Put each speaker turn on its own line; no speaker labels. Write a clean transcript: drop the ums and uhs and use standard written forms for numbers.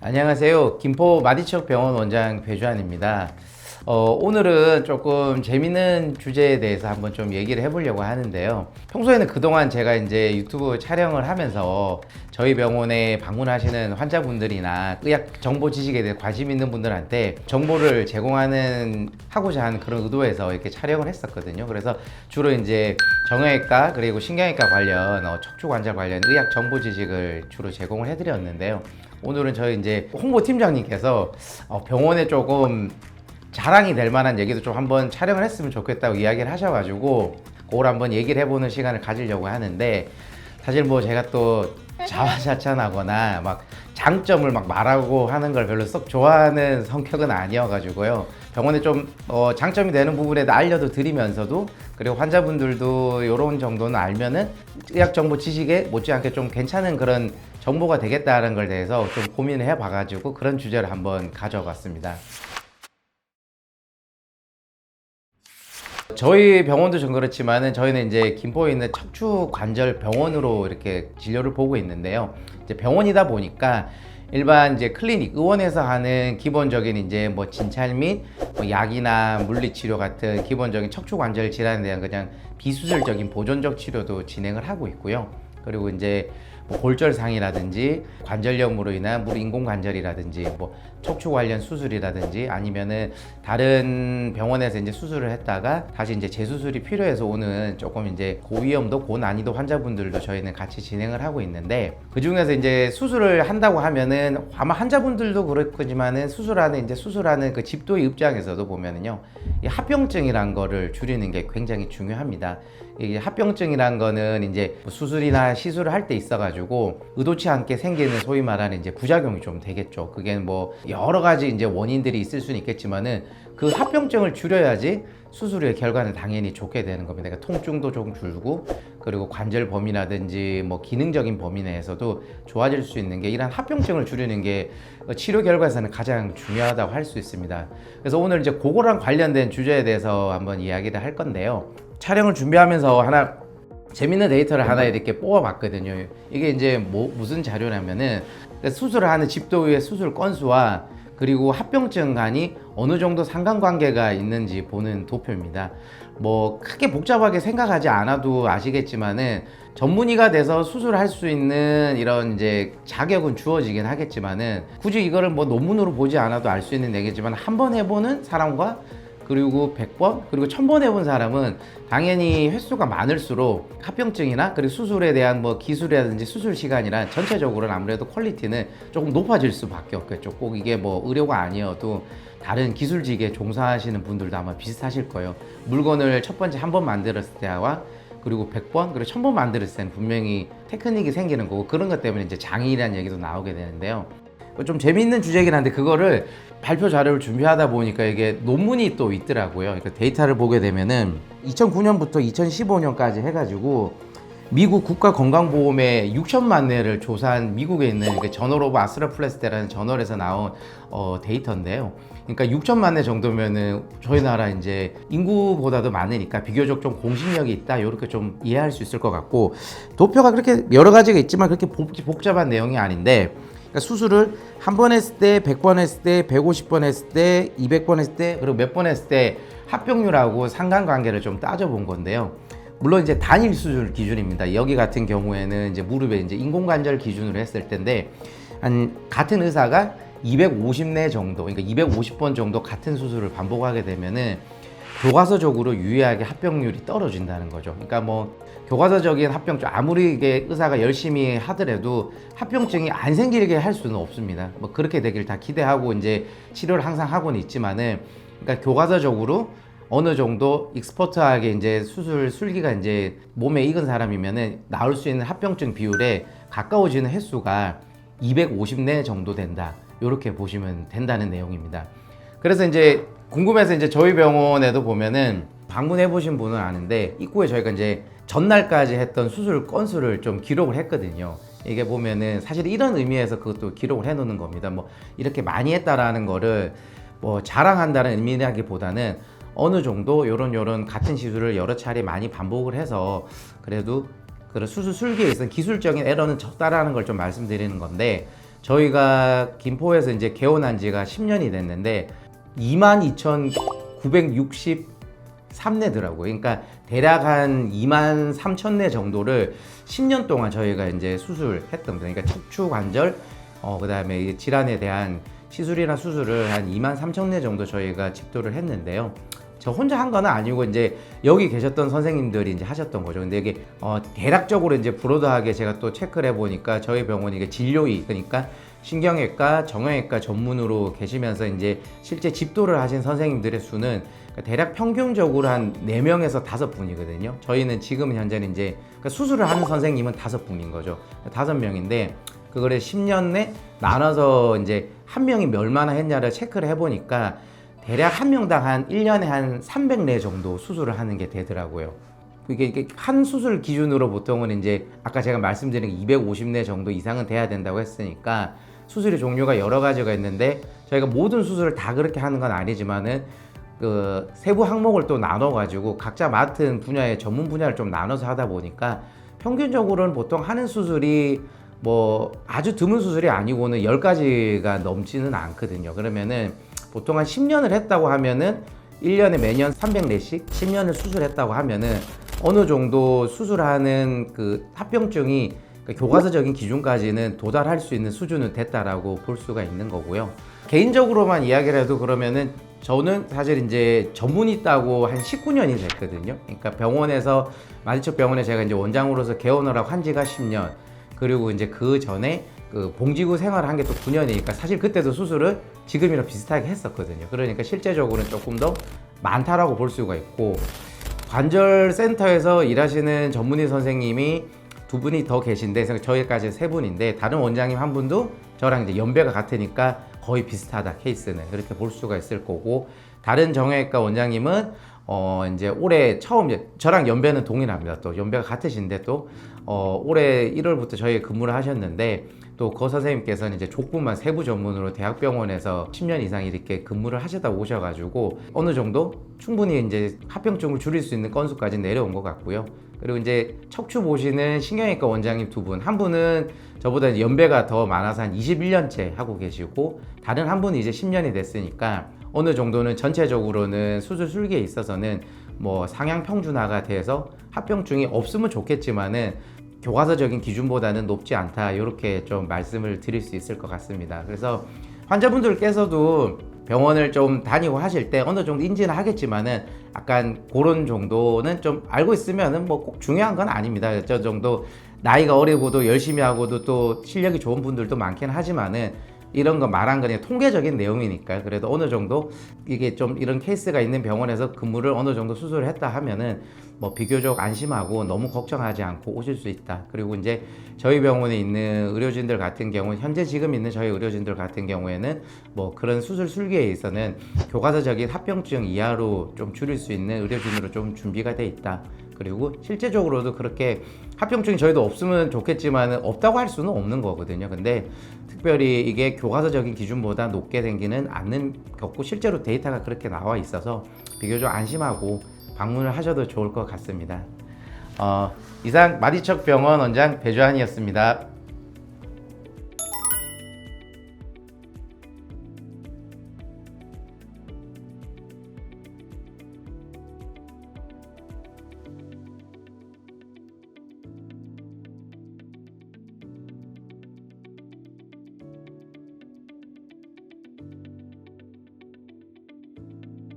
안녕하세요. 김포 마디척병원 원장 배주환입니다. 오늘은 조금 재밌는 주제에 대해서 한번 좀 얘기를 해보려고 하는데요. 평소에는 그동안 제가 이제 유튜브 촬영을 하면서 저희 병원에 방문하시는 환자분들이나 의학 정보 지식에 대해 관심 있는 분들한테 정보를 하고자 하는 그런 의도에서 이렇게 촬영을 했었거든요. 그래서 주로 이제 정형외과 그리고 신경외과 관련 척추관절 관련 의학 정보 지식을 주로 제공을 해드렸는데요. 오늘은 저희 이제 홍보팀장님께서 병원에 조금 자랑이 될 만한 얘기도 좀 한번 촬영을 했으면 좋겠다고 이야기를 하셔가지고 그걸 한번 얘기를 해보는 시간을 가지려고 하는데, 사실 뭐 제가 또 자화자찬하거나 막 장점을 막 말하고 하는 걸 별로 썩 좋아하는 성격은 아니어가지고요. 병원에 좀 장점이 되는 부분에 알려도 드리면서도, 그리고 환자분들도 이런 정도는 알면은 의학 정보 지식에 못지않게 좀 괜찮은 그런 정보가 되겠다는 걸 대해서 좀 고민을 해봐가지고 그런 주제를 한번 가져봤습니다. 저희 병원도 좀 그렇지만은 저희는 이제 김포에 있는 척추관절 병원으로 이렇게 진료를 보고 있는데요. 이제 병원이다 보니까 일반 이제 클리닉 의원에서 하는 기본적인 이제 뭐 진찰 및 뭐 약이나 물리치료 같은 기본적인 척추관절 질환에 대한 그냥 비수술적인 보존적 치료도 진행을 하고 있고요. 그리고 이제 뭐 골절상이라든지 관절염으로 인한 무릎 인공관절이라든지 뭐 척추 관련 수술이라든지 아니면은 다른 병원에서 이제 수술을 했다가 다시 이제 재수술이 필요해서 오는 조금 이제 고위험도 고난이도 환자분들도 저희는 같이 진행을 하고 있는데, 그 중에서 이제 수술을 한다고 하면은 아마 환자분들도 그렇지만은 수술하는 그 집도의 입장에서도 보면은요, 이 합병증이란 거를 줄이는 게 굉장히 중요합니다. 이게 합병증이란 거는 이제 수술이나 시술을 할 때 있어가지고 의도치 않게 생기는 소위 말하는 이제 부작용이 좀 되겠죠. 그게 뭐 여러 가지 이제 원인들이 있을 수는 있겠지만은 그 합병증을 줄여야지 수술의 결과는 당연히 좋게 되는 겁니다. 그러니까 통증도 좀 줄고, 그리고 관절 범위라든지 뭐 기능적인 범위 내에서도 좋아질 수 있는 게 이런 합병증을 줄이는 게 치료 결과에서는 가장 중요하다고 할 수 있습니다. 그래서 오늘 이제 그거랑 관련된 주제에 대해서 한번 이야기를 할 건데요. 촬영을 준비하면서 하나 재밌는 데이터를 하나 이렇게 뽑아봤거든요. 이게 이제 무슨 자료냐면은 수술을 하는 집도의 수술 건수와 그리고 합병증 간이 어느 정도 상관관계가 있는지 보는 도표입니다. 뭐 크게 복잡하게 생각하지 않아도 아시겠지만은 전문의가 돼서 수술할 수 있는 이런 이제 자격은 주어지긴 하겠지만은 굳이 이거를 뭐 논문으로 보지 않아도 알 수 있는 얘기지만 한 번 해보는 사람과 그리고 100번 그리고 1000번 해본 사람은 당연히 횟수가 많을수록 합병증이나 그리고 수술에 대한 뭐 기술이라든지 수술 시간이나 전체적으로는 아무래도 퀄리티는 조금 높아질 수밖에 없겠죠. 꼭 이게 뭐 의료가 아니어도 다른 기술직에 종사하시는 분들도 아마 비슷하실 거예요. 물건을 첫 번째 한 번 만들었을 때와 그리고 100번 그리고 1000번 만들었을 때는 분명히 테크닉이 생기는 거고, 그런 것 때문에 이제 장애인이라는 얘기도 나오게 되는데요. 좀 재미있는 주제긴 한데 그거를 발표 자료를 준비하다 보니까 이게 논문이 또 있더라고요. 그러니까 데이터를 보게 되면은 2009년부터 2015년까지 해가지고 미국 국가건강보험에 6천만 내를 조사한 미국에 있는 저널 오브 아스트로플래스테라는 저널에서 나온 데이터인데요. 그러니까 6천만 내 정도면은 저희 나라 이제 인구보다도 많으니까 비교적 좀 공신력이 있다, 이렇게 좀 이해할 수 있을 것 같고, 도표가 그렇게 여러 가지가 있지만 그렇게 복잡한 내용이 아닌데, 그러니까 수술을 한 번 했을 때, 100번 했을 때, 150번 했을 때, 200번 했을 때, 그리고 몇 번 했을 때 합병률하고 상관관계를 좀 따져본 건데요. 물론 이제 단일 수술 기준입니다. 여기 같은 경우에는 이제 무릎에 이제 인공관절 기준으로 했을 텐데, 같은 의사가 250내 정도, 그러니까 250번 정도 같은 수술을 반복하게 되면은 교과서적으로 유의하게 합병률이 떨어진다는 거죠. 그러니까 뭐 교과서적인 합병증, 아무리 이게 의사가 열심히 하더라도 합병증이 안 생기게 할 수는 없습니다. 뭐 그렇게 되길 다 기대하고 이제 치료를 항상 하고는 있지만은, 그러니까 교과서적으로 어느 정도 익스퍼트하게 이제 수술 술기가 이제 몸에 익은 사람이면은 나올 수 있는 합병증 비율에 가까워지는 횟수가 250내 정도 된다, 이렇게 보시면 된다는 내용입니다. 그래서 이제 궁금해서 이제 저희 병원에도 보면은 방문해 보신 분은 아는데, 입구에 저희가 이제 전날까지 했던 수술 건수를 좀 기록을 했거든요. 이게 보면은 사실 이런 의미에서 그것도 기록을 해 놓는 겁니다. 뭐 이렇게 많이 했다라는 거를 뭐 자랑한다는 의미라기보다는 어느 정도 요런 같은 시술을 여러 차례 많이 반복을 해서 그래도 그런 수술 술기에 있어서 기술적인 에러는 적다라는 걸 좀 말씀드리는 건데, 저희가 김포에서 이제 개원한 지가 10년이 됐는데 22,963네더라고요. 그러니까 대략 한 23,000네 정도를 10년 동안 저희가 이제 수술했던 겁니다. 그러니까 척추 관절, 그다음에 질환에 대한 시술이나 수술을 한 23,000네 정도 저희가 집도를 했는데요. 저 혼자 한 건 아니고 이제 여기 계셨던 선생님들이 이제 하셨던 거죠. 근데 이게 대략적으로 이제 브로드하게 제가 또 체크를 해보니까 저희 병원이 이게 진료의, 그러니까 신경외과, 정형외과 전문으로 계시면서 이제 실제 집도를 하신 선생님들의 수는 대략 평균적으로 한 4명에서 5분이거든요. 저희는 지금 현재는 이제 수술을 하는 선생님은 5분인 거죠. 5명인데 그거를 10년 내 나눠서 이제 한 명이 얼마나 했냐를 체크를 해보니까 대략 한 명당 한 1년에 한 300례 정도 수술을 하는 게 되더라고요. 이게 한 수술 기준으로 보통은 이제 아까 제가 말씀드린 250례 정도 이상은 돼야 된다고 했으니까 수술의 종류가 여러 가지가 있는데 저희가 모든 수술을 다 그렇게 하는 건 아니지만은 그 세부 항목을 또 나눠 가지고 각자 맡은 분야의 전문 분야를 좀 나눠서 하다 보니까 평균적으로는 보통 하는 수술이 뭐 아주 드문 수술이 아니고는 10가지가 넘지는 않거든요. 그러면은 보통 한 10년을 했다고 하면은 1년에 매년 300레씩 10년을 수술했다고 하면은 어느 정도 수술하는 그 합병증이 교과서적인 기준까지는 도달할 수 있는 수준은 됐다라고 볼 수가 있는 거고요. 개인적으로만 이야기를 해도 그러면은 저는 사실 이제 전문의 있다고 한 19년이 됐거든요. 그러니까 병원에서 마디척 병원에 제가 이제 원장으로서 개원을 하고 한 지가 10년. 그리고 이제 그 전에 그 봉지구 생활을 한 게 또 9년이니까 사실 그때도 수술을 지금이랑 비슷하게 했었거든요. 그러니까 실제적으로는 조금 더 많다라고 볼 수가 있고, 관절센터에서 일하시는 전문의 선생님이 2분이 더 계신데 저희까지 3분인데 다른 원장님 한 분도 저랑 이제 연배가 같으니까 거의 비슷하다, 케이스는 그렇게 볼 수가 있을 거고, 다른 정형외과 원장님은 이제 올해 처음, 저랑 연배는 동일합니다. 또 연배가 같으신데 또 올해 1월부터 저희 근무를 하셨는데 또 그 선생님께서는 이제 족부만 세부 전문으로 대학병원에서 10년 이상 이렇게 근무를 하시다 오셔가지고 어느 정도 충분히 이제 합병증을 줄일 수 있는 건수까지 내려온 것 같고요. 그리고 이제 척추 보시는 신경외과 원장님 2분, 한 분은 저보다 연배가 더 많아서 한 21년째 하고 계시고, 다른 한 분이 이제 10년이 됐으니까 어느 정도는 전체적으로는 수술 술기에 있어서는 뭐 상향 평준화가 돼서 합병증이 없으면 좋겠지만은 교과서적인 기준보다는 높지 않다, 이렇게 좀 말씀을 드릴 수 있을 것 같습니다. 그래서 환자분들께서도 병원을 좀 다니고 하실 때 어느 정도 인지는 하겠지만은 약간 그런 정도는 좀 알고 있으면은 뭐 꼭 중요한 건 아닙니다. 저 정도 나이가 어리고도 열심히 하고도 또 실력이 좋은 분들도 많긴 하지만은 이런 거 말한 건 그냥 통계적인 내용이니까, 그래도 어느 정도 이게 좀 이런 케이스가 있는 병원에서 근무를 어느 정도 수술을 했다 하면은 뭐 비교적 안심하고 너무 걱정하지 않고 오실 수 있다. 그리고 이제 저희 병원에 있는 의료진들 같은 경우, 현재 지금 있는 저희 의료진들 같은 경우에는 뭐 그런 수술 술기에 있어서는 교과서적인 합병증 이하로 좀 줄일 수 있는 의료진으로 좀 준비가 돼 있다. 그리고 실제적으로도 그렇게 합병증이 저희도 없으면 좋겠지만 없다고 할 수는 없는 거거든요. 근데 특별히 이게 교과서적인 기준보다 높게 생기는 않는 거고, 실제로 데이터가 그렇게 나와 있어서 비교적 안심하고 방문을 하셔도 좋을 것 같습니다. 이상 마디척 병원 원장 배주환이었습니다.